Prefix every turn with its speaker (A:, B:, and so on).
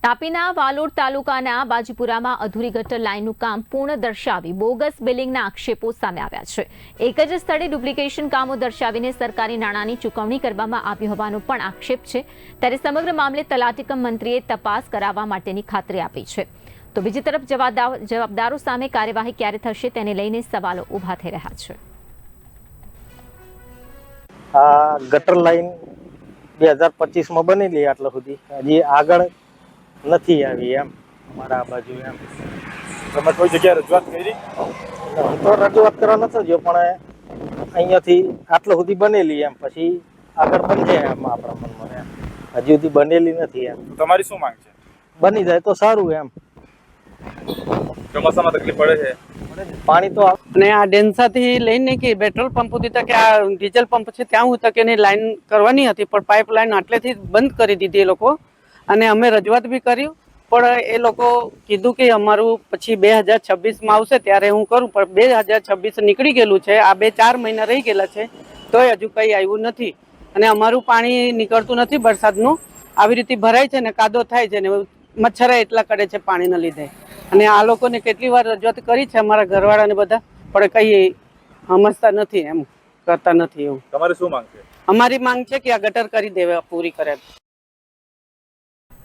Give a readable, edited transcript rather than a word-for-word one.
A: તાપીના વાલોડ તાલુકાના બાજીપુરામાં અધૂરી ગટર લાઇનનું કામ પૂર્ણ દર્શાવી બોગસ બિલિંગના આક્ષેપો સામે આવ્યા છે। એક જ સ્થળે ડુપ્લિકેશન કામો દર્શાવીને સરકારી નાણાંની ચૂકવણી કરવામાં આવી હોવાનો પણ આક્ષેપ છે। ત્યારે સમગ્ર મામલે તલાટીકમ મંત્રીએ તપાસ કરાવવા માટેની ખાતરી આપી છે। તો બીજી તરફ જવાબદારો સામે કાર્યવાહી ક્યારે થશે તેને લઈને સવાલો ઊભા થઈ રહ્યા છે।
B: આ ગટર લાઈન 2025 માં બનેલી આટલા સુધી હજી આગળ નથી આવી એમ અમારા બાજુ એમ।
C: તમે કોઈ જગ્યાએ રજૂઆત કરી?
B: હું તો રજૂઆત કરવા નતો ગયો પણ અહીંયાથી આટલા સુધી બનેલી એમ પછી આગળ બનશે એમ આપણા મનમાં એમ હજી સુધી બનેલી નથી એમ।
C: તમારી શું માંગ છે?
B: બની જાય તો સારું એમ।
C: ચોમાસામાં તકલીફ પડે છે?
B: પાણી તો
D: અને આ ડેન્સાથી લઈને કે પેટ્રોલ પંપ સુધી તક આ ડીઝલ પંપ છે ત્યાં હું તક એની લાઈન કરવાની હતી પણ પાઇપલાઇન આટલેથી બંધ કરી દીધી એ લોકો। અને અમે રજૂઆત બી કર્યું પણ એ લોકો કીધું કે અમારું પછી 2026માં આવશે ત્યારે હું કરું, પણ 2026 નીકળી ગયેલું છે। આ 2-4 મહિના રહી ગયેલા છે તોય હજુ કંઈ આવ્યું નથી। અને અમારું પાણી નીકળતું નથી વરસાદનું, આવી રીતે ભરાય છે ને કાદો થાય છે ને મચ્છરા એટલા કરે છે પાણીના લીધે। અને આ લોકોને કેટલી વાર રજૂઆત કરી છે અમારા ઘરવાળાને બધા, પણ કંઈ સમજતા નથી, એમ કરતા નથી। એવું
C: તમારી શું માંગ છે?
D: અમારી માંગ છે કે આ ગટર કરી દેવા પૂરી કરે।